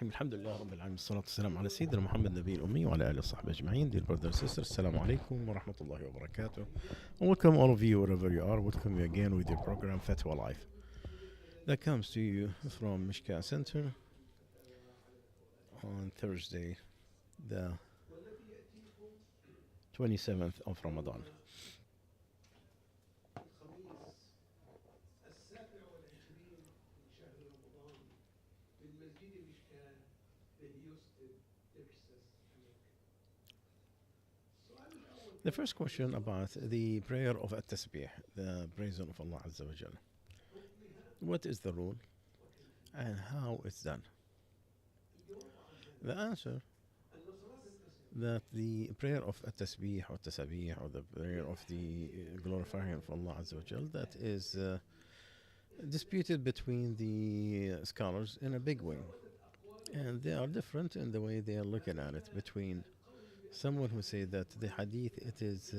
الحمد لله رب العالمين الصلاة والسلام على سيدنا محمد النبي الأمي وعلى آله وصحبه أجمعين. Dear brothers and sisters, السلام عليكم ورحمة الله وبركاته. And welcome all of you wherever you are. Welcome you again with your program Fatwa Life. That comes to you from Mishka Center on Thursday, the 27th of Ramadan. The first question about the prayer of At-Tasbih, the praising of Allah Azza wa Jal. What is the rule and how it's done? The answer that the prayer of At-Tasbih or Tasabih or the prayer of the glorifying of Allah Azza wa Jal, that is disputed between the scholars in a big way. And they are different in the way they are looking at it, between someone who say that the hadith, it is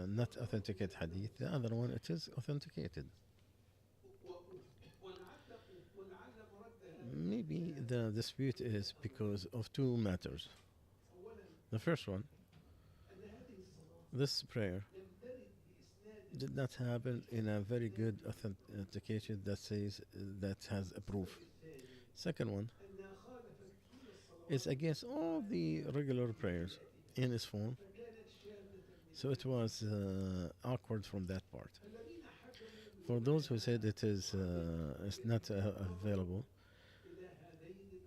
not authenticated hadith, the other one, it is authenticated. Maybe the dispute is because of two matters. The first one, this prayer did not happen in a very good authentication that says that has a proof. Second one is against all the regular prayers in its form, so it was awkward from that part. For those who said it is it's not available,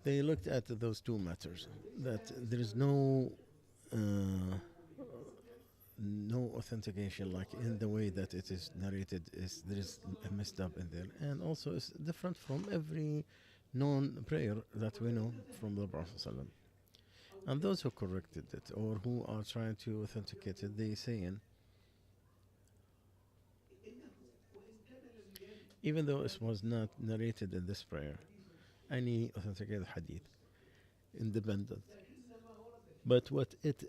they looked at those two matters, that there is no authentication, like in the way that it is narrated, is there is a messed up in there, and also it's different from every known prayer that we know from the Prophet ﷺ. And those who corrected it or who are trying to authenticate it, they saying, even though it was not narrated in this prayer, any authenticated hadith, independent, but what it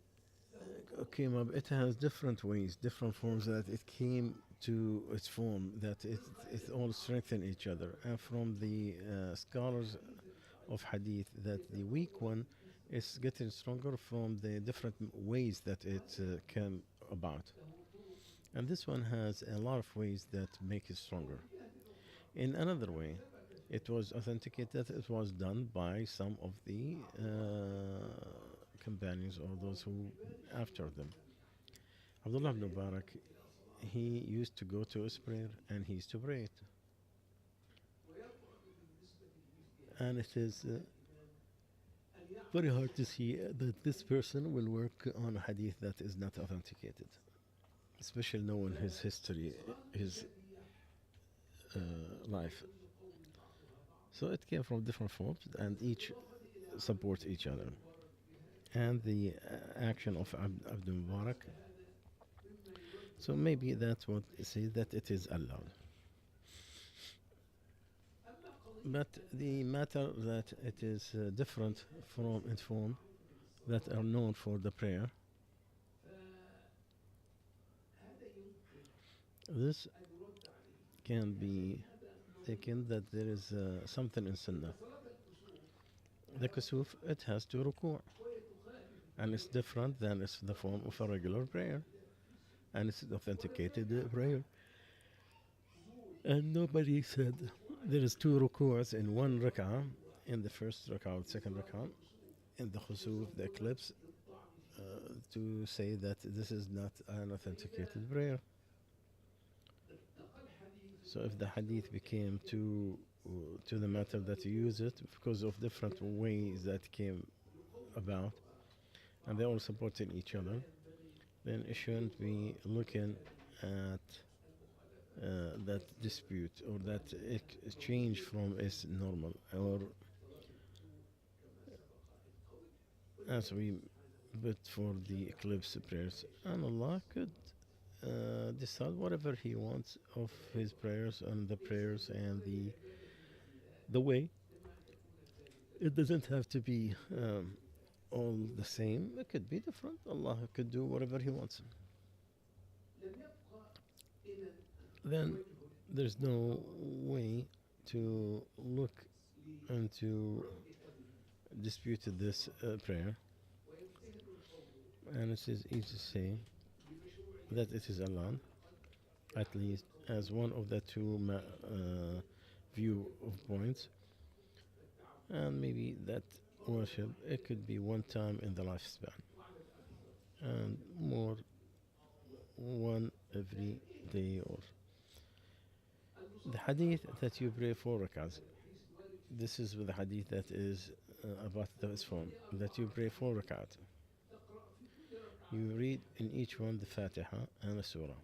came up, it has different ways, different forms that it came to its form, that it all strengthen each other. And from the scholars of hadith, that the weak one is getting stronger from the different ways that it came about. And this one has a lot of ways that make it stronger. In another way, it was authenticated, it was done by some of the companions or those who after them. Abdullah ibn Mubarak, he used to go to his prayer and he used to pray it. And it is very hard to see that this person will work on a hadith that is not authenticated, especially knowing his history, his life. So it came from different forms and each supports each other. And the action of Abdul Mubarak, so maybe that's what says that it is allowed. But the matter that it is different from its form that are known for the prayer, this can be taken that there is something in Sunnah. The kusuf, it has two ruku', and it's different than it's the form of a regular prayer, and it's authenticated prayer. And nobody said there is two ruku'as in one rak'ah, in the first rak'ah or second rak'ah, in the khusuf, the eclipse, to say that this is not an authenticated prayer. So if the hadith became to the matter that you use it because of different ways that came about, and they all supporting each other, then it shouldn't be looking at that dispute or that change from its normal, or as we but for the eclipse prayers, and Allah could decide whatever He wants of His prayers and the prayers and the way. It doesn't have to be all the same. It could be different. Allah could do whatever He wants. Then there's no way to look into disputed this prayer, and it is easy to say that it is Allah, at least as one of the two view of points, and maybe that worship it could be one time in the lifespan, and more one every day. Or the hadith that you pray 4 rak'ahs. This is the hadith that is about this form that you pray 4 rak'ahs. You read in each one the Fatiha and a surah.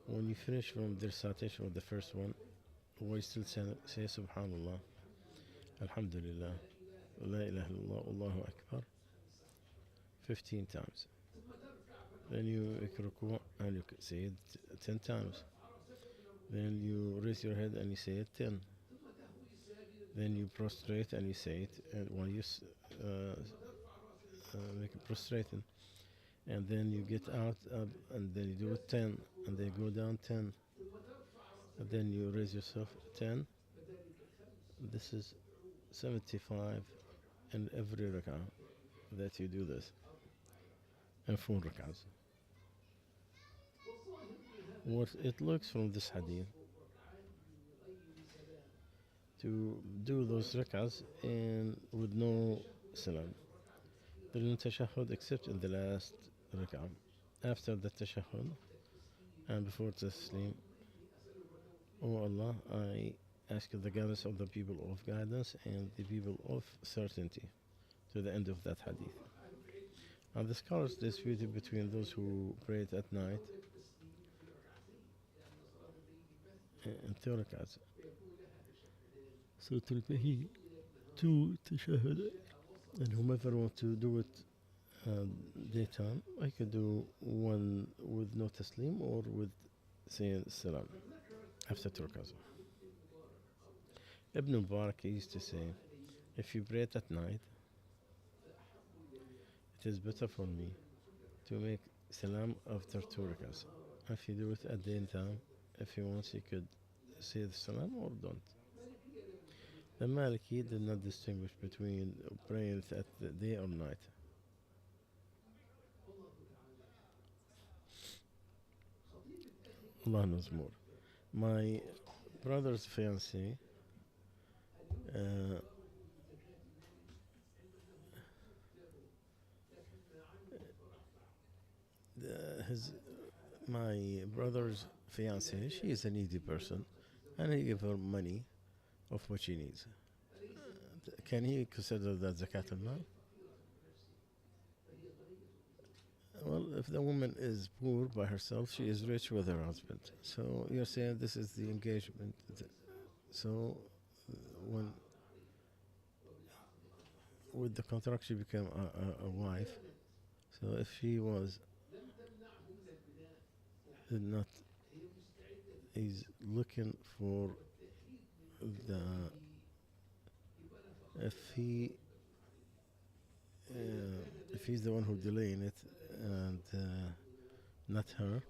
When you finish from the recitation of the first one, we still say Subhanallah, Alhamdulillah, La ilaha illallah, Allahu Akbar 15 times. Then you ruku and you say it 10 times. Then you raise your head and you say it 10. Then you prostrate and you say it, and while you make it prostrating. And then you get out up and then you do it 10, and then you go down 10. And then you raise yourself 10. This is 75 in every rak'ah that you do this. And 4 rak'ahs. What it looks from this hadith to do those rak'ahs and with no salam. There is no tashahhud except in the last rak'ah. After the tashahhud and before taslim, O Allah, I ask the guidance of the people of guidance and the people of certainty, to the end of that hadith. And the scholars disputed between those who prayed at night and 2 rak'ahs. So it will be 2 tashahhud, and whomever wants to do it daytime, I could do one with no taslim or with saying salam after 2 rak'ahs. Ibn Mubarak used to say, if you pray it at night, it is better for me to make salam after 2 rak'ahs. If you do it at daytime, if he wants, he could say the salam or don't. The Maliki did not distinguish between praying at the day or night. Allah knows more. My brother's fiancée, my brother's fiancée, she is a needy person, and he gave her money of what she needs. Can he consider that zakat al-mal? Well, if the woman is poor by herself, she is rich with her husband. So you're saying this is the engagement. So when with the contract she became a wife. So if she was not, he's looking for the, if he's the one who delaying it and not her,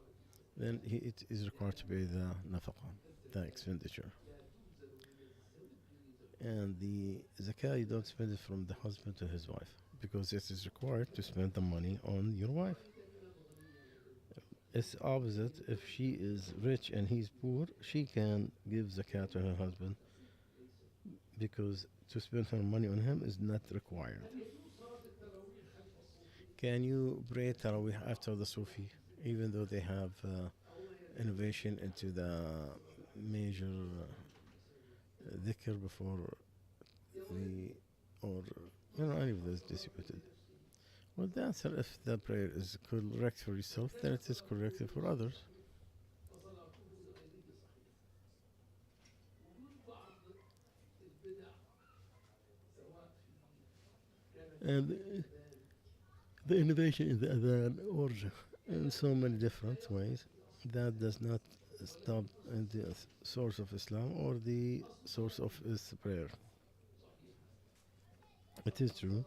then it is required to pay the nafaqah, the expenditure. And the zakah, you don't spend it from the husband to his wife, because it is required to spend the money on your wife. It's opposite. If she is rich and he's poor, she can give zakah to her husband, because to spend her money on him is not required. Can you pray Tarawih after the Sufi, even though they have innovation into the major dhikr before the, or any of those disputed? Well, the answer, if the prayer is correct for yourself, then it is correct for others. And the innovation in the adhan, or in so many different ways, that does not stop in the source of Islam or the source of his prayer. It is true,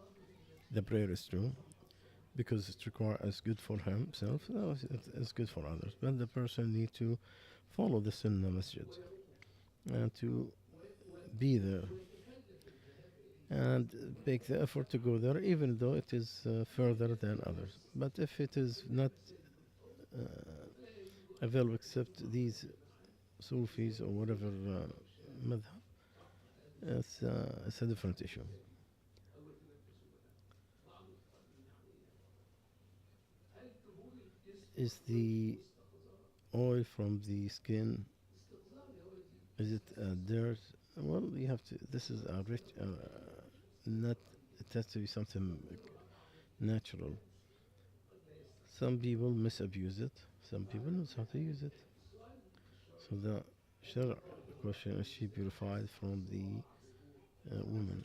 the prayer is true, because it requires good for himself, it's good for others. But the person needs to follow the Sunnah Masjid and to be there. and make the effort to go there, even though it is further than others. But if it is not uh, available except these Sufis or whatever madhab, it's a different issue. Is the oil from the skin, is it dirt? Well, you have to, this is a rich, not, it has to be something natural. Some people misabuse it, some people knows how to use it. So the Shar question, is she purified from the woman?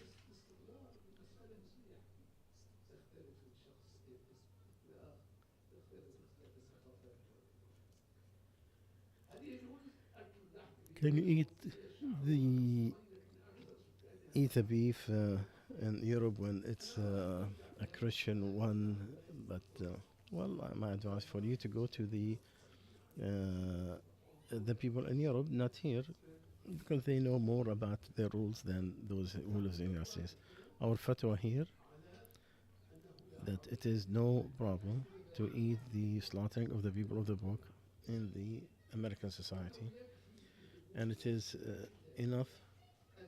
Can you the eat a beef in Europe when it's a Christian one? But well, my advice for you to go to the people in Europe, not here, because they know more about the rules than those who live in the United States. Our fatwa here that it is no problem to eat the slaughtering of the people of the book in the American society, and it is enough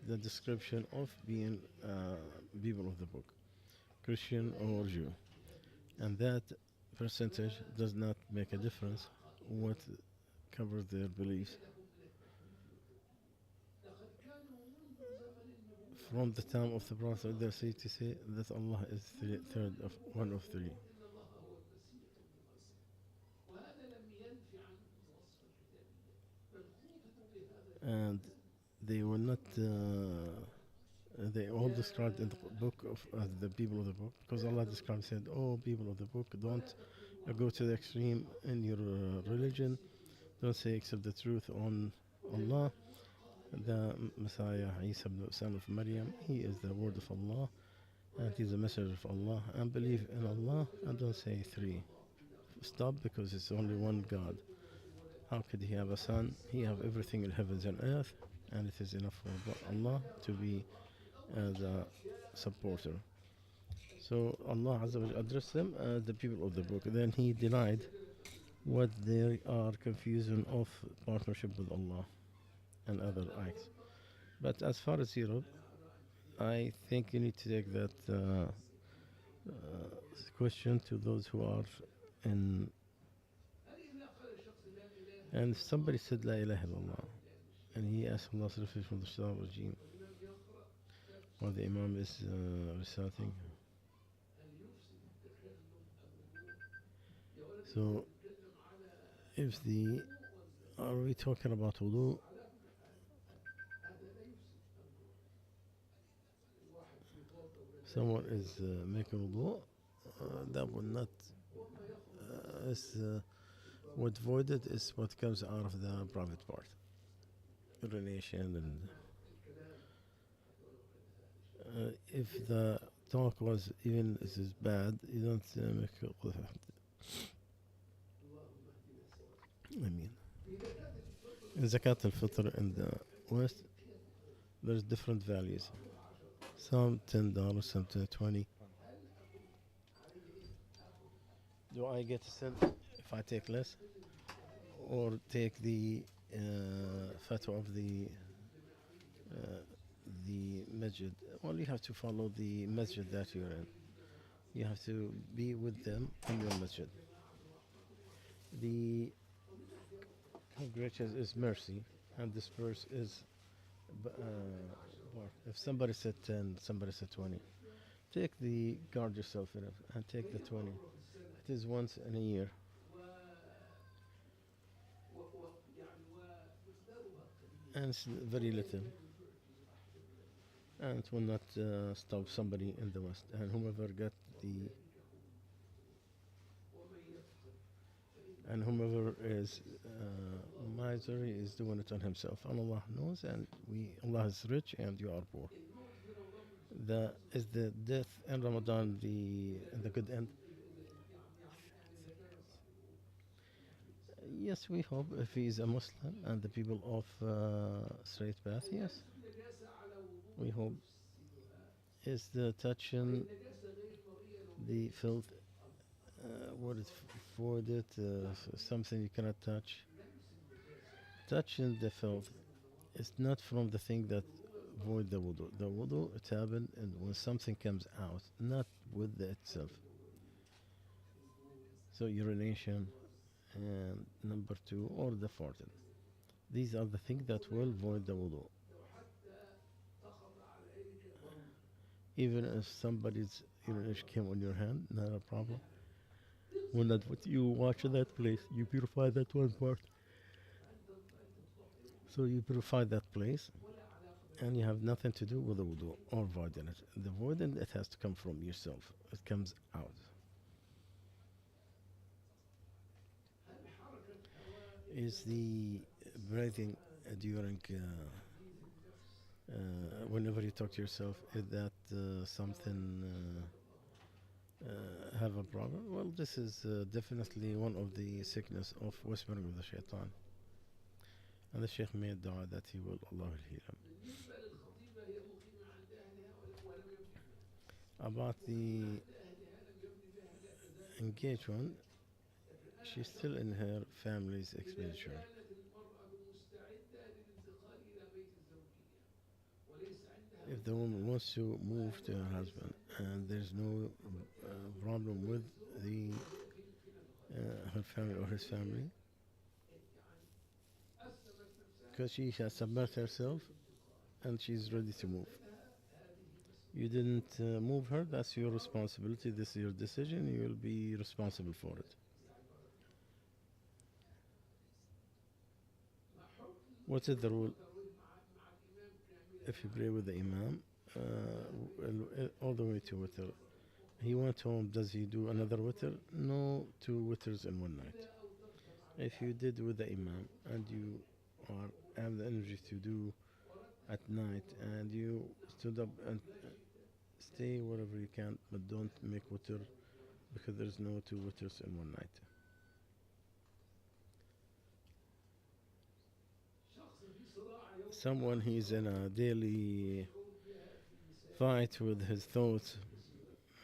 the description of being people of the book, Christian or Jew, and that percentage does not make a difference what covers their beliefs. From the time of the Prophet, they say to say that Allah is third of one of three, and they were not. They all described in the book of as the people of the book, because Allah described said, "Oh, people of the book, don't go to the extreme in your religion. Don't say except the truth on Allah. The Messiah, Isa, son of Maryam, he is the word of Allah, and he's a messenger of Allah. And believe in Allah, and don't say three. Stop, because it's only one God. How could he have a son? He have everything in heavens and earth, and it is enough for Allah to be the supporter." So Allah Azza wa addressed them as the people of the book. Then He denied what they are confusion of partnership with Allah and other acts. But as far as Europe, I think you need to take that question to those who are in. And somebody said La ilaha illallah, and he asked Allah's refuge from the Shaitan regime while the Imam is reciting. So, if the are we talking about wudu? Someone is making wudu, that will not. Is what voided is what comes out of the private part, urination, and if the talk was even this is bad, you don't make. I mean, in Zakat al-Fitr in the West, there's different values. Some $10, some to 20. Do I get a cent if I take less, or take the fatwa of the masjid? Well, you have to follow the masjid that you're in. You have to be with them in your masjid. The congregation is mercy, and this verse is. If somebody said 10, somebody said 20, take the guard yourself in it and take the 20. It is once in a year. And it's very little. And it will not stop somebody in the West. And whomever got the. And whomever is miserly is doing it on himself. And Allah knows, and Allah is rich and you are poor. Is the death in Ramadan the good end? Yes, we hope if he is a Muslim and the people of straight path, yes. We hope is the touching the filth. What is for it? Something you cannot touch. Touching the filth is not from the thing that void the wudu. The wudu it happened and when something comes out, not with the itself. So urination and number two or the farting. These are the things that will void the wudu. Even if somebody's urination came on your hand, not a problem. When that what you wash that place, you purify that one part. So you purify that place and you have nothing to do with the wudu or voiding it. The voiding it has to come from yourself. It comes out. Is the breathing during whenever you talk to yourself, is that something have a problem? Well, this is definitely one of the sickness of whispering of the shaitan. And the Sheikh made dua that he will, Allah will heal him. About the engagement, she's still in her family's expenditure. If the woman wants to move to her husband and there's no problem with the her family or his family, because she has submerged herself and she's ready to move. You didn't move her, that's your responsibility, this is your decision, you will be responsible for it. What is the rule if you pray with the Imam all the way to witr? He went home, does he do another witr? No, two witrs in one night. If you did with the Imam and you have the energy to do at night and you stood up and stay wherever you can, but don't make witr because there's no two witrs in one night. Someone he's in a daily fight with his thoughts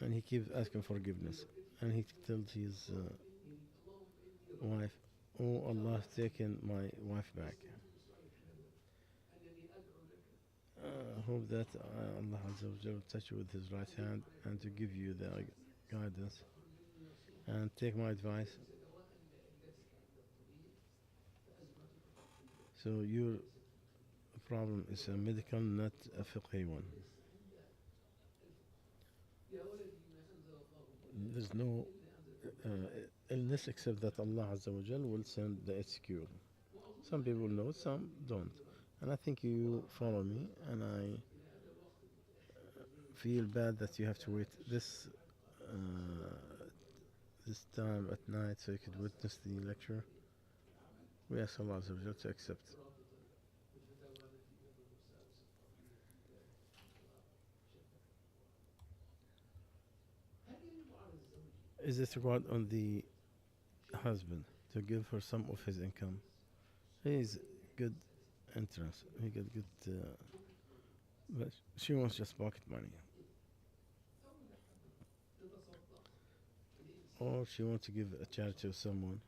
and he keeps asking forgiveness and he tells his wife, oh Allah taken my wife back. Hope that Allah Azza wa Jal will touch you with his right hand and to give you the guidance and take my advice. So your problem is a medical, not a fiqhi one. There's no illness except that Allah Azza wa Jal will send the its cure. Some people know, some don't. And I think you follow me, and I feel bad that you have to wait this time at night so you could witness the lecture. We ask Allah Azza wa Jal to accept. Is it required on the husband to give her some of his income? He is good interest. He got good, but she wants just pocket money, or she wants to give a charity to someone.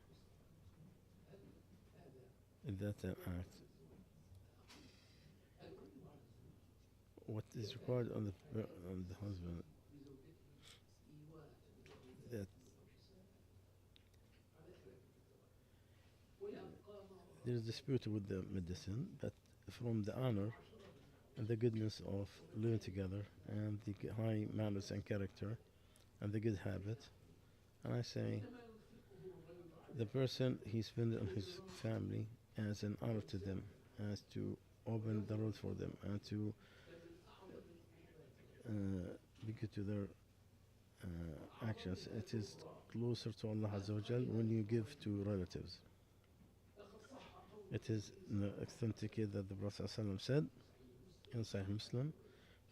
Is that an act? What is required on the husband? That there is dispute with the medicine, but from the honor and the goodness of living together and the high manners and character and the good habit, and I say the person he spends on his family as an honor to them, as to open the road for them and to be good to their actions. It is closer to Allah Azza wa Jal when you give to relatives. It is authenticated that the Prophet ﷺ said in Sahih Muslim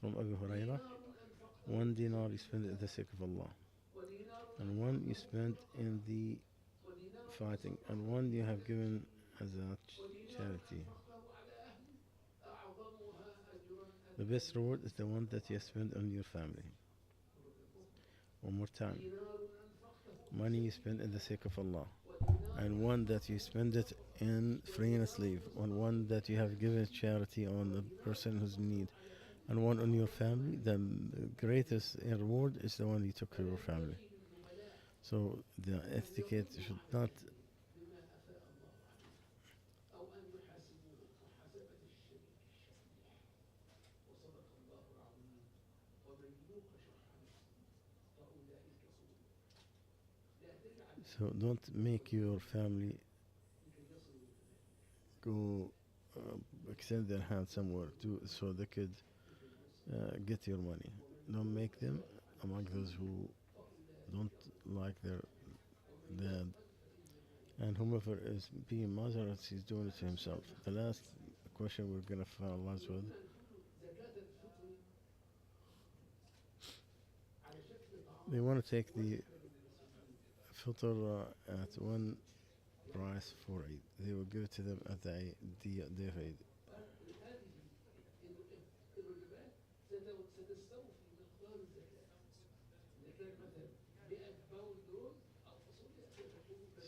from Abu Hurairah, one dinar you spend in the sake of Allah, and one you spend in the fighting, and one you have given as a charity. The best reward is the one that you spend on your family. One more time. Money you spend in the sake of Allah. And one that you spend it in freeing a slave. And one that you have given charity on the person who's in need. And one on your family. The greatest reward is the one you took care of your family. So the etiquette should not. So don't make your family go extend their hand somewhere to so they could get your money. Don't make them among those who don't like their dad. And whomever is being moderate, he's doing it to himself. The last question we're gonna finalize with: they want to take the filter at one price for Eid. They will give it to them at the day of Eid.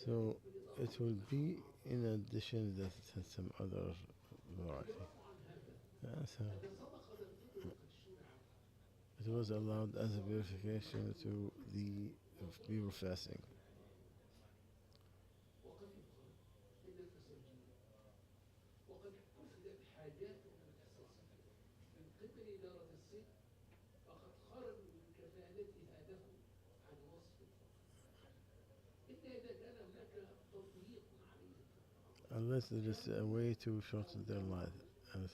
So it will be in addition that it has some other variety. So it was allowed as a verification to the people fasting. Unless there is a way to shorten their life. As,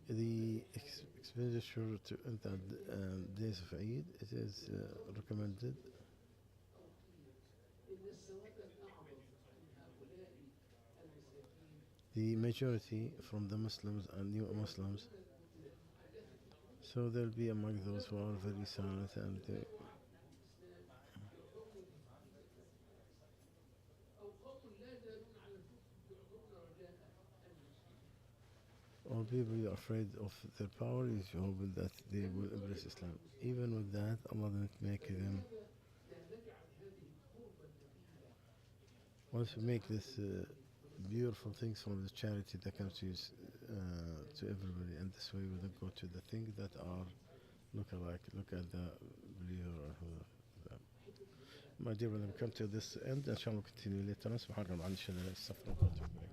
the expenditure to in the days of Eid, it is recommended. The majority from the Muslims and new Muslims, so they'll be among those who are very silent and all people are afraid of their power is hoping that they will embrace Islam. Even with that, Allah didn't make them. Once we make this beautiful things from the charity that comes to everybody, and this way we don't go to the things that are look alike. Look at the believer or who. My dear, when we come to this end, inshallah, we'll continue later on. سبحان الله معلش أنا استغفر الله وأتوب إليه.